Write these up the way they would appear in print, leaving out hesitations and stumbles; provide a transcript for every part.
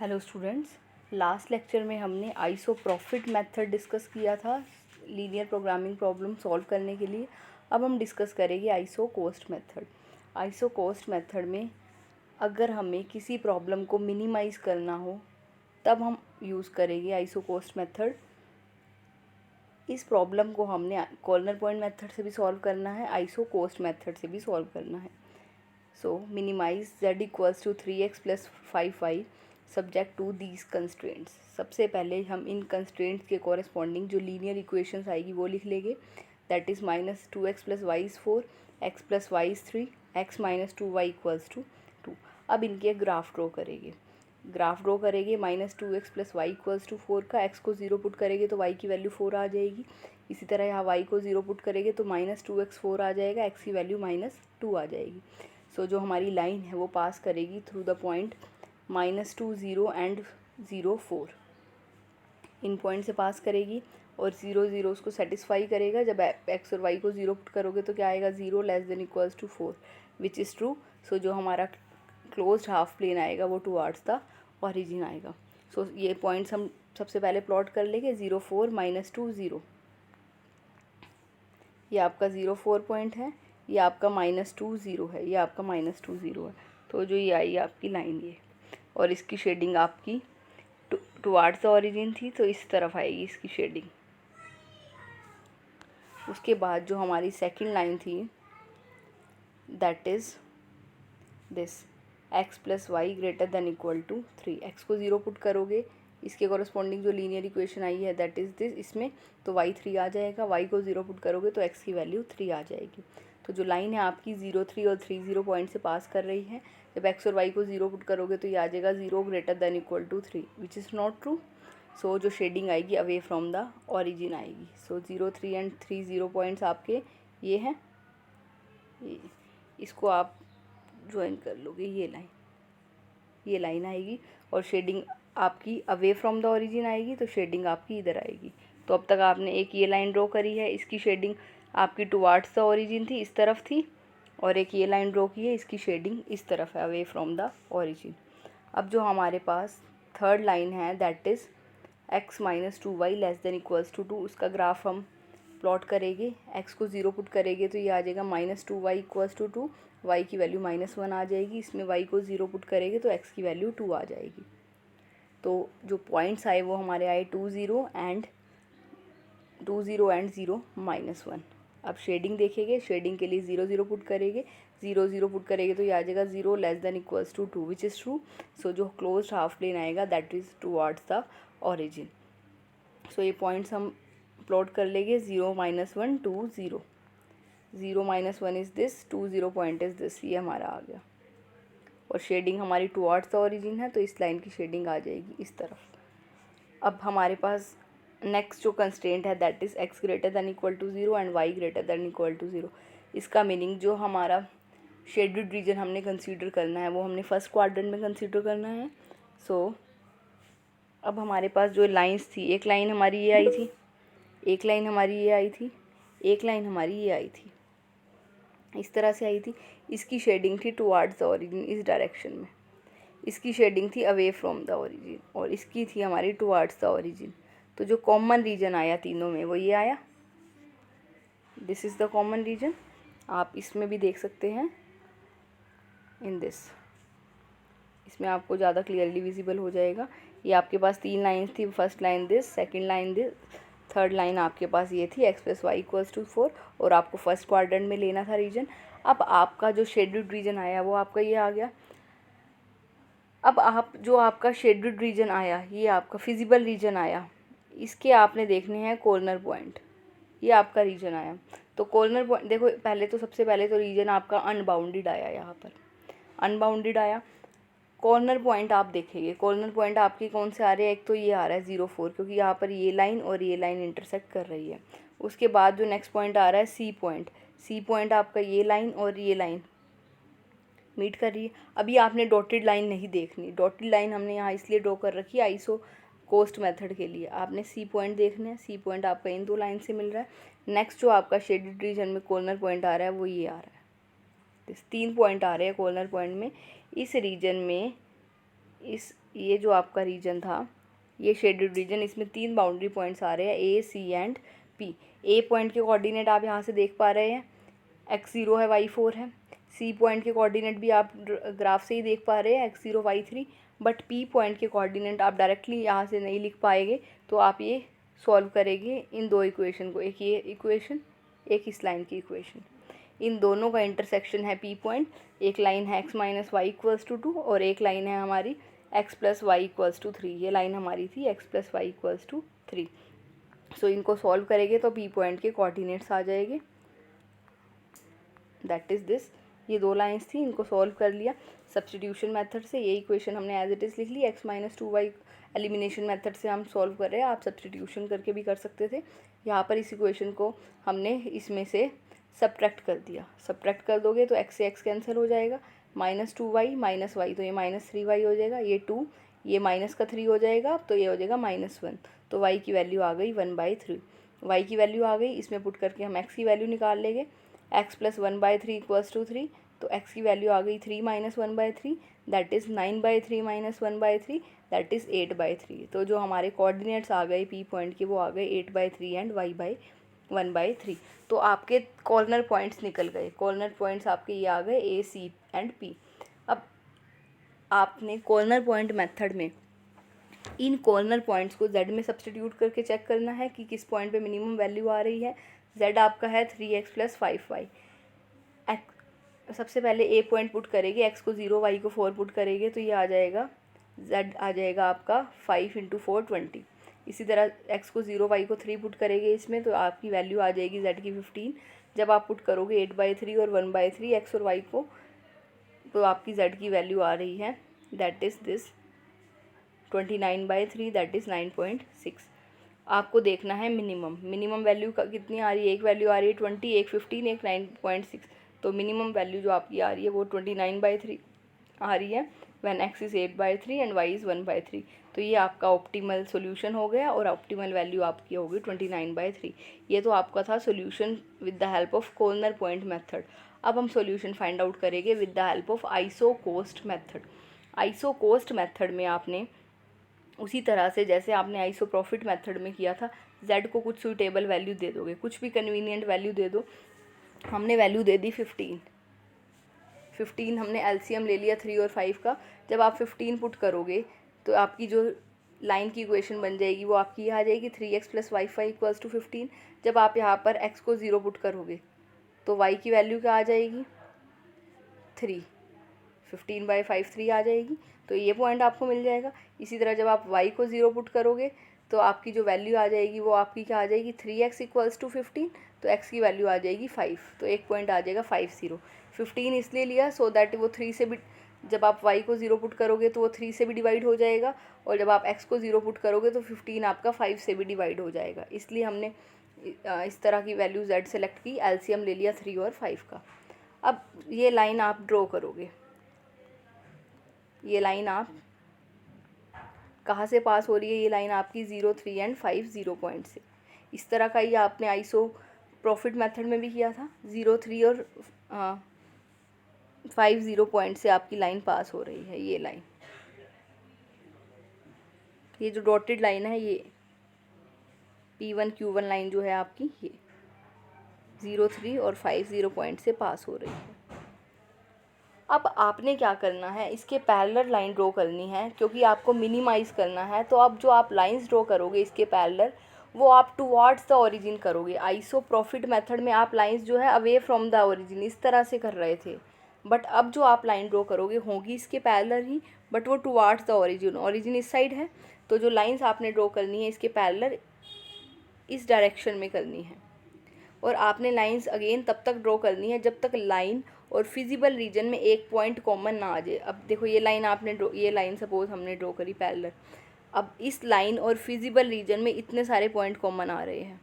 Hello students, last lecture में हमने isoprofit method discuss किया था लीनियर प्रोग्रामिंग प्रॉब्लम सॉल्व करने के लिए। अब हम डिस्कस करेंगे आइसोकोस्ट मेथड। आइसोकोस्ट मेथड में अगर हमें किसी प्रॉब्लम को मिनिमाइज़ करना हो तब हम यूज़ करेंगे आइसोकोस्ट मेथड। इस प्रॉब्लम को हमने कॉर्नर पॉइंट मेथड से भी सॉल्व करना है, आइसोकोस्ट मेथड से भी सॉल्व करना है। So minimize z equals to 3x plus 5y subject to these constraints. सबसे पहले हम इन कंस्ट्रेंट्स के कॉरेस्पॉन्डिंग जो लीनियर इक्वेशंस आएगी वो लिख लेंगे। That is -2x plus y is 4, x plus y is 3, x minus 2y equals to 2। अब इनके ग्राफ ड्रॉ करेंगे। -2x plus y equals to 4 का x को 0 पुट करेंगे तो y की वैल्यू 4 आ जाएगी। इसी तरह यहाँ y को 0 पुट करेंगे तो -2x 4 आ जाएगा, x की वैल्यू -2 आ जाएगी। सो जो हमारी लाइन है वो पास करेगी through the point -2 0 and 0 4। In point से पास करेगी और 0 0 उसको सेटिस्फाई करेगा। जब x और y को 0 पुट करोगे तो क्या आएगा, 0 less than equals to 4 which is true. So जो हमारा क्लोज्ड हाफ प्लेन आएगा वो टुवार्ड्स द ओरिजिन आएगा। सो ये पॉइंट्स हम सबसे पहले प्लॉट कर लेंगे। 0 4 -2 0, ये आपका 0 4 पॉइंट है, ये आपका -2 0 है, ये आपका -2 0 है। तो जो ये आई आपकी लाइन ये, और इसकी शेडिंग आपकी टुवार्ड्स द ओरिजिन थी तो इस तरफ आएगी इसकी शेडिंग। उसके बाद जो हमारी सेकंड लाइन थी that is this x plus y greater than equal to 3। x को 0 पुट करोगे, इसके कॉरस्पॉन्डिंग जो लीनियर इक्वेशन आई है दैट इज़ दिस, इसमें तो y 3 आ जाएगा। y को 0 पुट करोगे तो x की वैल्यू 3 आ जाएगी। तो जो लाइन है आपकी 0 3 और 3 0 पॉइंट से पास कर रही है। जब x और y को 0 पुट करोगे तो ये आ जाएगा 0 greater than equal to 3 which is not true. So जो शेडिंग आएगी अवे फ्रॉम द ओरिजिन आएगी। सो 0 3 एंड 3 0 पॉइंट्स आपके ये हैं, इसको आप ज्वाइन कर लोगे। ये लाइन आएगी और शेडिंग आपकी अवे फ्रॉम द ओरिजिन आएगी, तो शेडिंग आपकी इधर आएगी। तो अब तक आपने एक ये लाइन ड्रॉ करी है, इसकी शेडिंग आपकी टुवार्ड्स द ओरिजिन थी, इस तरफ थी, और एक ये लाइन ड्रॉ की है, इसकी शेडिंग इस तरफ है, अवे फ्रॉम द ओरिजिन। अब जो हमारे पास थर्ड लाइन है that is x minus 2y less than equals to 2, उसका ग्राफ हम प्लॉट करेंगे। x को 0 पुट करेंगे तो ये आ जाएगा -2y इक्वल्स टू 2, y की वैल्यू -1 आ जाएगी। इसमें y को 0 पुट करेंगे तो x की वैल्यू 2 आ जाएगी। तो जो पॉइंट्स आए वो हमारे आए 2 0 एंड 0 -1। अब शेडिंग देखेंगे, शेडिंग के लिए 0 0 पुट करेंगे, 0 0 पुट करेंगे तो ये आ जाएगा 0 less than equals to 2 which is true. So जो क्लोज हाफ प्लेन आएगा that is towards the origin. So ये पॉइंट्स हम प्लॉट कर लेंगे। 0 -1 2 0, 0 -1 is this, 2 0 point is this, ये हमारा आ गया। और शेडिंग हमारी टुवार्ड्स द ओरिजिन है तो इस लाइन की शेडिंग आ जाएगी इस तरफ। अब हमारे पास नेक्स्ट जो कंस्ट्रेंट है that is x greater than equal to 0 and y greater than equal to 0। इसका मीनिंग जो हमारा शेडेड रीजन हमने कंसीडर करना है वो हमने फर्स्ट क्वाड्रेंट में कंसीडर करना है। सो अब हमारे पास जो लाइंस थी, एक लाइन हमारी ये आई थी, एक लाइन हमारी ये आई थी, एक लाइन हमारी ये आई थी, इस तरह से आई थी। इसकी शेडिंग थी टुवार्ड्स द ओरिजिन इस डायरेक्शन में, इसकी शेडिंग थी अवे फ्रॉम द ओरिजिन, और इसकी थी हमारी टुवार्ड्स द ओरिजिन। तो जो कॉमन रीजन आया तीनों में वो ये आया, this is the common region. आप इसमें भी देख सकते हैं इन दिस, इसमें आपको ज़्यादा क्लियरली विजिबल हो जाएगा। ये आपके पास 3 लाइन्स थी, first line this, second line this, third line आपके पास ये थी x plus y equals to 4, और आपको फर्स्ट क्वाड्रेंट में लेना था रीजन। अब आपका जो शेडेड रीजन आया वो आपका ये आ गया। अब आप जो आपका शेडेड रीजन आया, ये आपका फिजिबल रीजन आया, इसके आपने देखने हैं कॉर्नर पॉइंट, ये आपका रीजन आया। तो कॉर्नर पॉइंट देखो, पहले तो सबसे पहले तो रीजन आपका अनबाउंडेड आया, यहाँ पर अनबाउंडेड आया। कॉर्नर पॉइंट आप देखेंगे, कॉर्नर पॉइंट आपके कौन से आ रहे हैं, एक तो ये आ रहा है 0 4, क्योंकि यहाँ पर ये लाइन और ये लाइन इंटरसेक्ट कर रही है। उसके बाद जो नेक्स्ट पॉइंट आ रहा है सी पॉइंट, सी पॉइंट आपका ये लाइन और ये लाइन मीट कर रही है। अभी आपने डॉटेड लाइन नहीं देखनी, डॉटेड लाइन हमने यहाँ इसलिए ड्रॉ कर रखी है आइसो कोस्ट मेथड के लिए। आपने सी पॉइंट देखना है, सी पॉइंट आपका इन 2 लाइन से मिल रहा है। नेक्स्ट जो आपका शेडेड रीजन में कॉर्नर पॉइंट आ रहा है वो ये आ रहा है। 3 पॉइंट आ रहे हैं कॉर्नर पॉइंट में। इस रीजन में ये जो आपका रीजन था, ये शेडेड रीजन, इसमें 3 बाउंड्री पॉइंट्स आ रहे हैं ए, सी एंड पी। ए पॉइंट के कोऑर्डिनेट आप यहाँ से देख पा रहे हैं, x0 है, y4 है। सी पॉइंट के कोऑर्डिनेट भी आप ग्राफ से ही देख पा रहे हैं, x0 y3। But P point के कोऑर्डिनेट आप डायरेक्टली यहाँ से नहीं लिख पाएंगे, तो आप ये सॉल्व करेंगे इन 2 इक्वेशन को, एक ये इक्वेशन, एक इस लाइन की इक्वेशन। इन दोनों का इंटरसेक्शन है पी पॉइंट। एक लाइन है x minus y equals to 2 और एक लाइन है हमारी x plus y equals to 3। ये लाइन हमारी थी x plus y equals to 3। So इनको सॉल्व करेंगे तो पी पॉइंट के कोऑर्डिनेट्स आ जाएंगे, दैट इज़ दिस। ये 2 लाइंस थी, इनको सॉल्व कर लिया सब्स्टिट्यूशन मेथड से। ये इक्वेशन हमने एज इट इज़ लिख ली। x minus 2y elimination method से हम सॉल्व कर रहे हैं, आप सब्स्टिट्यूशन करके भी कर सकते थे। यहाँ पर इस इक्वेशन को हमने इसमें से सब्ट्रैक्ट कर दिया। सब्ट्रैक्ट कर दोगे तो x से x कैंसिल हो जाएगा, माइनस 2y माइनस वाई, तो ये माइनस 3y हो जाएगा। ये 2, ये माइनस का 3 हो जाएगा, तो ये हो जाएगा -1। तो y की वैल्यू आ गई 1/3। y की वैल्यू आ गई, इसमें पुट करके हम x की वैल्यू निकाल लेंगे। x प्लस 1/3 इक्वल्स टू 3, तो x की वैल्यू आ गई 3 minus 1/3, that is 9/3 minus 1/3, that is 8/3। तो जो हमारे कोऑर्डिनेट्स आ गए पी पॉइंट के, वो आ गए 8/3 एंड y/1/3। तो आपके कॉर्नर पॉइंट्स निकल गए। कॉर्नर पॉइंट्स आपके ये आ गए ए, सी एंड पी। अब आपने कॉर्नर पॉइंट मेथड में इन कॉर्नर पॉइंट्स को z में सब्स्टिट्यूट करके चेक करना है कि किस पॉइंट पे मिनिमम वैल्यू आ रही है। z आपका है 3x प्लस 5y। सबसे पहले a पॉइंट पुट करेंगे, x को 0, y को 4 पुट करेंगे, तो ये आ जाएगा z आ जाएगा आपका 5 × 4 20। इसी तरह x को 0, y को 3 पुट करेंगे इसमें, तो आपकी वैल्यू आ जाएगी z की 15। जब आप पुट करोगे 8/3 और 1/3 x और y को, तो आपकी z की वैल्यू आ रही है, that is this 29/3, that is 9.6। आपको देखना है मिनिमम वैल्यू का कितनी आ रही है। एक वैल्यू आ रही है 20, एक 15, एक 9.6। तो मिनिमम वैल्यू जो आपकी आ रही है वो 29/3 आ रही है, when x is 8/3 and y is 1/3। तो ये आपका ऑप्टिमल सॉल्यूशन हो गया और ऑप्टिमल वैल्यू आपकी होगी 29/3। ये तो आपका था solution with the help of corner point method. अब हम सॉल्यूशन फाइंड आउट करेंगे with the help of isocost method. Isocost method में आपने उसी तरह से जैसे आपने आइसोप्रॉफिट मेथड में किया था, z को कुछ सूटेबल वैल्यू दे दोगे, कुछ भी कन्वीनियंट वैल्यू दे दो। हमने वैल्यू दे दी 15। हमने एलसीएम ले लिया 3 और 5 का। जब आप 15 पुट करोगे तो आपकी जो लाइन की इक्वेशन बन जाएगी वो आपकी आ जाएगी 3x plus y5 equals to 15। जब आप यहाँ पर x को 0 पुट करोगे तो y की वैल्यू क्या आ जाएगी 3, 15/5 3 आ जाएगी, तो ये पॉइंट आपको मिल जाएगा। इसी तरह जब आप y को 0 पुट करोगे तो आपकी जो वैल्यू आ जाएगी वो आपकी क्या आ जाएगी 3x इक्वल्स टू 15, तो x की वैल्यू आ जाएगी 5, तो एक पॉइंट आ जाएगा 50। 15 इसलिए लिया सो दैट वो 3 से भी, जब आप y को 0 पुट करोगे तो वो 3 से भी डिवाइड हो जाएगा, और जब आप x को 0 पुट करोगे तो 15 आपका 5 से भी डिवाइड हो जाएगा। इसलिए हमने इस तरह की वैल्यू z सेलेक्ट की, एलसीएम ले लिया 3 और 5 का। अब ये लाइन आप ड्रॉ करोगे, ये लाइन आप कहाँ से पास हो रही है, ये लाइन आपकी 0, 3 एंड 5 0 पॉइंट से। इस तरह का ये आपने आइसो प्रॉफिट मेथड में भी किया था, 0, 3 और 5 0 पॉइंट से आपकी लाइन पास हो रही है। ये लाइन, ये जो डॉटेड लाइन है ये P1 Q1 लाइन जो है आपकी, ये 0, 3 और 5 0 पॉइंट से पास हो रही है। अब आपने क्या करना है, इसके पैरेलल लाइन ड्रॉ करनी है, क्योंकि आपको मिनिमाइज़ करना है। तो अब जो आप लाइंस ड्रॉ करोगे इसके पैरेलल, वो आप टुवार्ड्स द ओरिजिन करोगे। आइसो प्रॉफिट मेथड में आप लाइंस जो है अवे फ्रॉम द ओरिजिन इस तरह से कर रहे थे, बट अब जो आप लाइन ड्रॉ करोगे होगी इसके पैरेलल ही, बट वो टुवार्ड्स द ओरिजिन, ओरिजिन इस साइड है। तो जो लाइंस आपने ड्रॉ करनी है इसके पैरेलल इस डायरेक्शन में करनी है, और आपने लाइंस अगेन तब तक ड्रॉ करनी है जब तक लाइन और फिजिबल रीजन में एक पॉइंट कॉमन ना आ जाए। अब देखो ये लाइन आपने ड्रॉ, ये लाइन सपोज हमने ड्रॉ करी पैरेलल, अब इस लाइन और फिजिबल रीजन में इतने सारे पॉइंट कॉमन आ रहे हैं,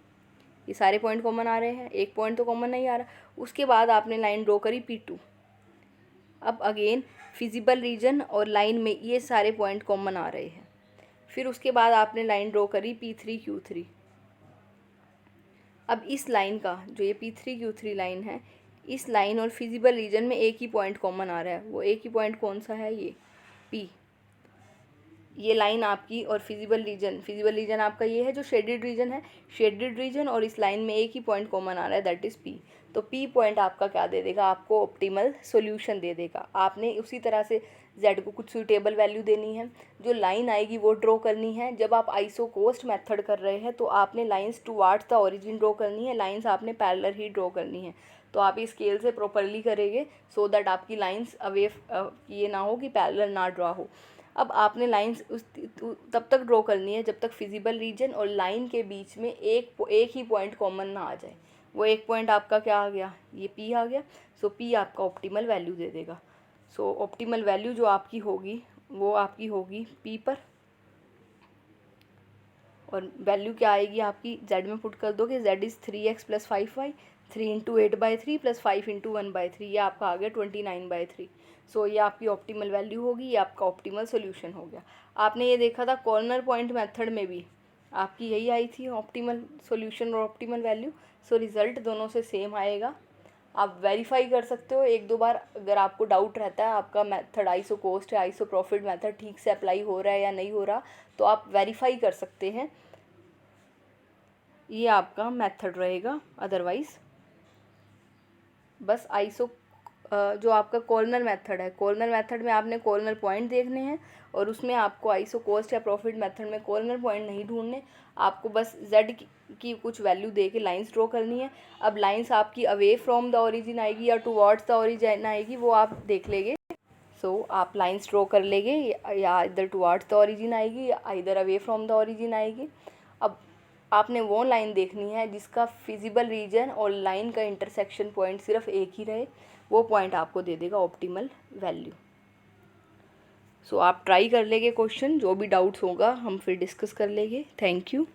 ये सारे पॉइंट कॉमन आ रहे हैं, एक पॉइंट तो कॉमन नहीं आ रहा। उसके बाद आपने लाइन ड्रॉ करी P2। अब अगेन फिजिबल रीजन और लाइन में ये सारे पॉइंट कॉमन आ रहे हैं। फिर उसके बाद आपने लाइन ड्रॉ करी P3 Q3। अब इस लाइन का जो ये P3 Q3 लाइन है, इस लाइन और फिजिबल रीजन में एक ही पॉइंट कॉमन आ रहा है। वो एक ही पॉइंट कौन सा है, ये P। ये लाइन आपकी और फिजिबल रीजन आपका ये है जो शेडेड रीजन है, शेडेड रीजन, और इस लाइन में एक ही पॉइंट कॉमन आ रहा है, दैट इज़ पी। तो पी पॉइंट आपका क्या दे देगा, आपको ऑप्टिमल सॉल्यूशन दे देगा। आपने उसी तरह से जेड को कुछ सूटेबल वैल्यू देनी है, जो लाइन आएगी वो ड्रॉ करनी है। जब आप आइसोकोस्ट मेथड कर रहे हैं तो आपने lines towards the origin draw करनी है, लाइंस आपने पैरेलल ही ड्रॉ करनी है। तो आप इस स्केल से प्रॉपरली करेंगे सो दैट आपकी लाइंस अवे ये ना हो कि पैरेलल ना ड्रॉ हो। अब आपने लाइंस उस तब तक ड्रॉ करनी है जब तक फिजिबल रीजन और लाइन के बीच में एक ही पॉइंट कॉमन ना आ जाए। वो एक पॉइंट आपका क्या आ गया, ये पी आ गया। सो पी आपका ऑप्टिमल वैल्यू दे देगा। सो ऑप्टिमल वैल्यू जो आपकी होगी वो आपकी होगी पी पर, और वैल्यू क्या आएगी आपकी, जेड में पुट कर दोगे, जेड इज़ 3x + 5y, 3 × 8/3 + 5 × 1/3, ये आपका आ गया 29/3। सो ये आपकी ऑप्टिमल वैल्यू होगी, ये आपका ऑप्टिमल सोल्यूशन हो गया। आपने ये देखा था कॉर्नर पॉइंट मेथड में भी आपकी यही आई थी ऑप्टिमल सोल्यूशन और ऑप्टिमल वैल्यू। सो रिज़ल्ट दोनों से सेम आएगा। आप वेरीफाई कर सकते हो एक दो बार, अगर आपको डाउट रहता है आपका मेथड आइसोकोस्ट है, आइसोप्रॉफिट मेथड ठीक से अप्लाई हो रहा है या नहीं हो रहा, तो आप वेरीफाई कर सकते हैं। ये आपका मेथड रहेगा। अदरवाइज़ बस जो आपका कॉर्नर मेथड है, कॉर्नर मेथड में आपने कॉर्नर पॉइंट देखने हैं, और उसमें आपको आइसोकोस्ट या प्रॉफिट मेथड में कॉर्नर पॉइंट नहीं ढूंढने, आपको बस जेड की कुछ वैल्यू दे के लाइन्स ड्रॉ करनी है। अब लाइन्स आपकी अवे फ्रॉम द ओरिजिन आएगी या टुवर्ड्स द ओरिजिन आएगी, वो आप देख लेंगे। सो आप लाइन्स ड्रॉ कर लेंगे, या इधर टुवर्ड्स द ओरिजिन आएगी या इधर अवे फ्रॉम द ओरिजिन आएगी। अब आपने वो लाइन देखनी है जिसका फिजिबल रीजन और लाइन का इंटरसेक्शन पॉइंट सिर्फ एक ही रहे, वो पॉइंट आपको दे देगा ऑप्टिमल वैल्यू। सो आप ट्राई कर लेंगे क्वेश्चन, जो भी डाउट्स होगा हम फिर डिस्कस कर लेंगे। Thank you.